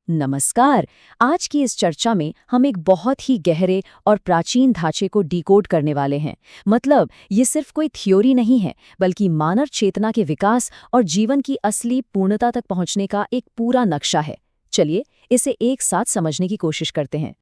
नमस्कार। आज की इस चर्चा में हम एक बहुत ही गहरे और प्राचीन ढांचे को डिकोड करने वाले हैं। मतलब ये सिर्फ कोई थ्योरी नहीं है, बल्कि मानव चेतना के विकास और जीवन की असली पूर्णता तक पहुंचने का एक पूरा नक्शा है। चलिए इसे एक साथ समझने की कोशिश करते हैं।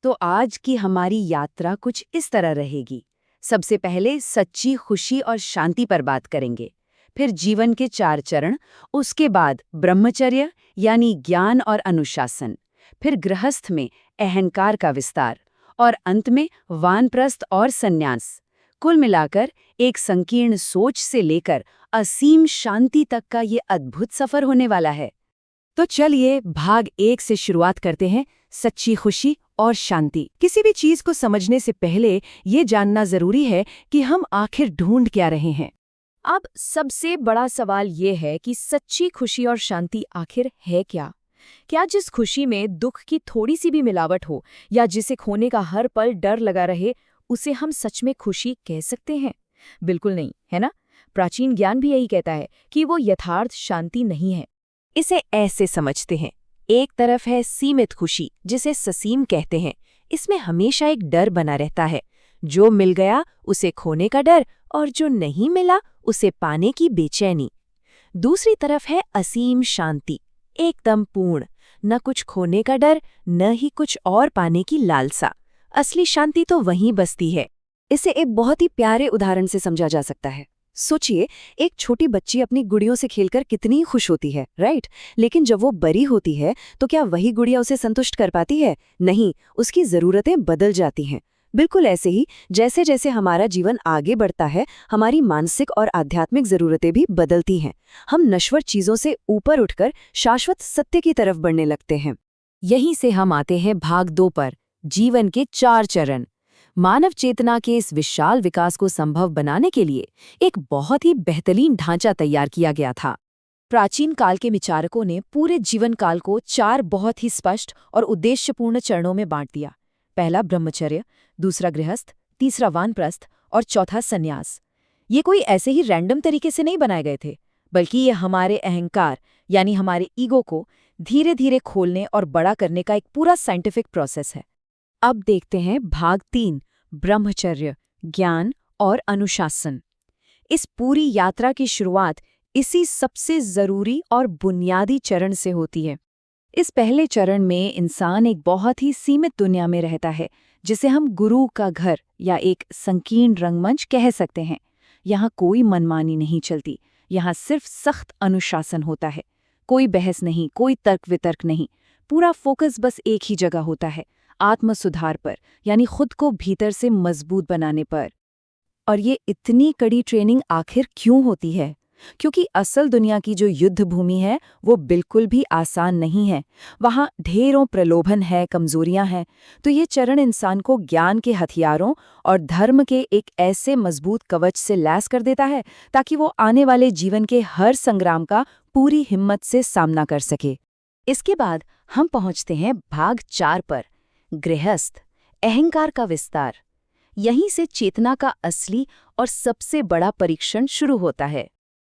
तो आज की हमारी यात्रा कुछ इस तरह रहेगी। सबसे पहले सच्ची खुशी और शांति पर बात करेंगे, फिर जीवन के 4 चरण, उसके बाद ब्रह्मचर्य यानी ज्ञान और अनुशासन, फिर गृहस्थ में अहंकार का विस्तार और अंत में वानप्रस्थ और संन्यास। कुल मिलाकर एक संकीर्ण सोच से लेकर असीम शांति तक का ये अद्भुत सफर होने वाला है। तो चलिए भाग 1 से शुरुआत करते हैं, सच्ची खुशी और शांति। किसी भी चीज को समझने से पहले ये जानना जरूरी है कि हम आखिर ढूंढ क्या रहे हैं। अब सबसे बड़ा सवाल ये है कि सच्ची खुशी और शांति आखिर है क्या? क्या जिस खुशी में दुख की थोड़ी सी भी मिलावट हो या जिसे खोने का हर पल डर लगा रहे, उसे हम सच में खुशी कह सकते हैं? बिल्कुल नहीं, है ना? प्राचीन ज्ञान भी यही कहता है कि वो यथार्थ शांति नहीं है। इसे ऐसे समझते हैं, एक तरफ है सीमित खुशी, जिसे ससीम कहते हैं। इसमें हमेशा एक डर बना रहता है, जो मिल गया उसे खोने का डर, और जो नहीं मिला उसे पाने की बेचैनी। दूसरी तरफ है असीम शांति, एकदम पूर्ण, न कुछ खोने का डर, न ही कुछ और पाने की लालसा। असली शांति तो वहीं बसती है। इसे एक बहुत ही प्यारे उदाहरण से समझा जा सकता है। सोचिए, एक छोटी बच्ची अपनी गुड़ियों से खेलकर कितनी खुश होती है, राइट? लेकिन जब वो बड़ी होती है तो क्या वही गुड़िया उसे संतुष्ट कर पाती है? नहीं, उसकी जरूरतें बदल जाती हैं। बिल्कुल ऐसे ही जैसे जैसे हमारा जीवन आगे बढ़ता है, हमारी मानसिक और आध्यात्मिक जरूरतें भी बदलती हैं। हम नश्वर चीजों से ऊपर उठकर शाश्वत सत्य की तरफ बढ़ने लगते हैं। यहीं से हम आते हैं भाग 2 पर, जीवन के 4 चरण। मानव चेतना के इस विशाल विकास को संभव बनाने के लिए एक बहुत ही बेहतरीन ढांचा तैयार किया गया था। प्राचीन काल के विचारकों ने पूरे जीवन काल को 4 बहुत ही स्पष्ट और उद्देश्यपूर्ण चरणों में बांट दिया। पहला ब्रह्मचर्य, दूसरा गृहस्थ, तीसरा वानप्रस्थ और चौथा संन्यास। ये कोई ऐसे ही रैंडम तरीके से नहीं बनाए गए थे, बल्कि ये हमारे अहंकार यानी हमारे ईगो को धीरे धीरे खोलने और बड़ा करने का एक पूरा साइंटिफिक प्रोसेस है। अब देखते हैं भाग 3, ब्रह्मचर्य, ज्ञान और अनुशासन। इस पूरी यात्रा की शुरुआत इसी सबसे जरूरी और बुनियादी चरण से होती है। इस पहले चरण में इंसान एक बहुत ही सीमित दुनिया में रहता है, जिसे हम गुरु का घर या एक संकीर्ण रंगमंच कह सकते हैं। यहाँ कोई मनमानी नहीं चलती, यहाँ सिर्फ सख्त अनुशासन होता है। कोई बहस नहीं, कोई तर्क वितर्क नहीं, पूरा फोकस बस एक ही जगह होता है, आत्म सुधार पर, यानी खुद को भीतर से मजबूत बनाने पर। और ये इतनी कड़ी ट्रेनिंग आखिर क्यों होती है? क्योंकि असल दुनिया की जो युद्ध भूमि है वो बिल्कुल भी आसान नहीं है। वहाँ ढेरों प्रलोभन है, कमजोरियां हैं। तो ये चरण इंसान को ज्ञान के हथियारों और धर्म के एक ऐसे मजबूत कवच से लैस कर देता है ताकि वो आने वाले जीवन के हर संग्राम का पूरी हिम्मत से सामना कर सके। इसके बाद हम पहुंचते हैं भाग 4 पर, गृहस्थ, अहंकार का विस्तार। यहीं से चेतना का असली और सबसे बड़ा परीक्षण शुरू होता है।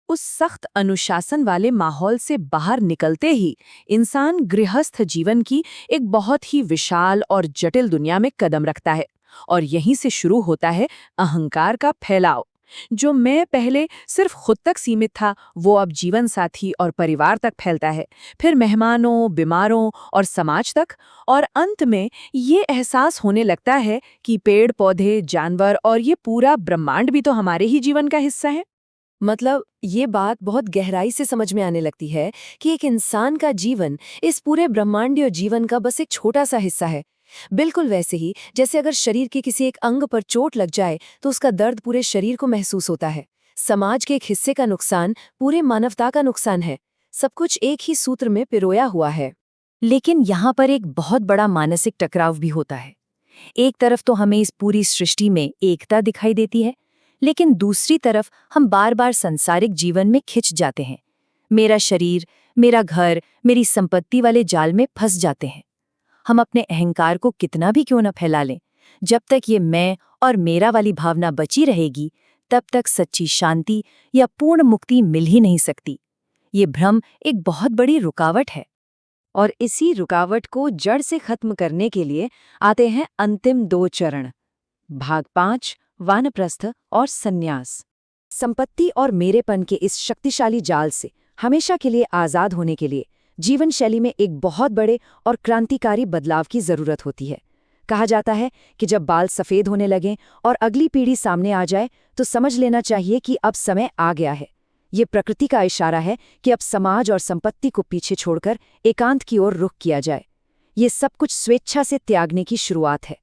उस सख्त अनुशासन वाले माहौल से बाहर निकलते ही इंसान गृहस्थ जीवन की एक बहुत ही विशाल और जटिल दुनिया में कदम रखता है। और यहीं से शुरू होता है अहंकार का फैलाव। जो मैं पहले सिर्फ खुद तक सीमित था, वो अब जीवन साथी और परिवार तक फैलता है, फिर मेहमानों, बीमारों और समाज तक। और अंत में ये एहसास होने लगता है कि पेड़ पौधे, जानवर और ये पूरा ब्रह्मांड भी तो हमारे ही जीवन का हिस्सा है। मतलब ये बात बहुत गहराई से समझ में आने लगती है कि एक इंसान का जीवन इस पूरे ब्रह्मांडीय जीवन का बस एक छोटा सा हिस्सा है। बिल्कुल वैसे ही जैसे अगर शरीर के किसी एक अंग पर चोट लग जाए तो उसका दर्द पूरे शरीर को महसूस होता है। समाज के एक हिस्से का नुकसान पूरे मानवता का नुकसान है। सब कुछ एक ही सूत्र में पिरोया हुआ है। लेकिन यहाँ पर एक बहुत बड़ा मानसिक टकराव भी होता है। एक तरफ तो हमें इस पूरी सृष्टि में एकता दिखाई देती है, लेकिन दूसरी तरफ हम बार बार सांसारिक जीवन में खिंच जाते हैं। मेरा शरीर, मेरा घर, मेरी संपत्ति वाले जाल में फंस जाते हैं। हम अपने अहंकार को कितना भी क्यों न फैला लें, जब तक ये मैं और मेरा वाली भावना बची रहेगी, तब तक सच्ची शांति या पूर्ण मुक्ति मिल ही नहीं सकती। ये भ्रम एक बहुत बड़ी रुकावट है। और इसी रुकावट को जड़ से खत्म करने के लिए आते हैं अंतिम 2 चरण। भाग 5 वानप्रस्थ और संन्यास। संपत्ति और मेरेपन के इस शक्तिशाली जाल से हमेशा के लिए आज़ाद होने के लिए जीवन शैली में एक बहुत बड़े और क्रांतिकारी बदलाव की ज़रूरत होती है। कहा जाता है कि जब बाल सफ़ेद होने लगें और अगली पीढ़ी सामने आ जाए तो समझ लेना चाहिए कि अब समय आ गया है। ये प्रकृति का इशारा है कि अब समाज और संपत्ति को पीछे छोड़कर एकांत की ओर रुख किया जाए। ये सब कुछ स्वेच्छा से त्यागने की शुरुआत है।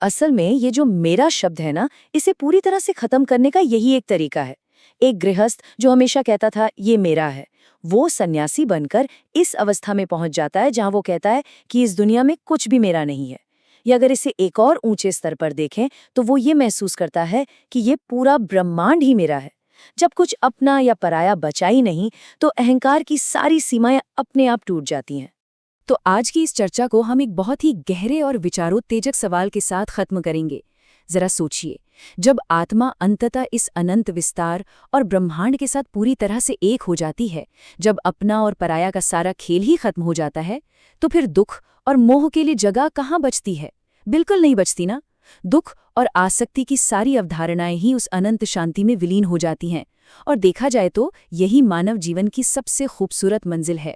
असल में ये जो मेरा शब्द है ना, इसे पूरी तरह से खत्म करने का यही एक तरीका है। एक गृहस्थ जो हमेशा कहता था ये मेरा है, वो सन्यासी बनकर इस अवस्था में पहुंच जाता है जहां वो कहता है कि इस दुनिया में कुछ भी मेरा नहीं है। या अगर इसे एक और ऊंचे स्तर पर देखें तो वो ये महसूस करता है कि ये पूरा ब्रह्मांड ही मेरा है। जब कुछ अपना या पराया बचा ही नहीं तो अहंकार की सारी सीमाएं अपने आप टूट जाती हैं। तो आज की इस चर्चा को हम एक बहुत ही गहरे और विचारोत्तेजक सवाल के साथ खत्म करेंगे। जरा सोचिए, जब आत्मा अंततः इस अनंत विस्तार और ब्रह्मांड के साथ पूरी तरह से एक हो जाती है, जब अपना और पराया का सारा खेल ही खत्म हो जाता है, तो फिर दुख और मोह के लिए जगह कहाँ बचती है? बिल्कुल नहीं बचती ना। दुख और आसक्ति की सारी अवधारणाएं ही उस अनंत शांति में विलीन हो जाती हैं। और देखा जाए तो यही मानव जीवन की सबसे खूबसूरत मंजिल है।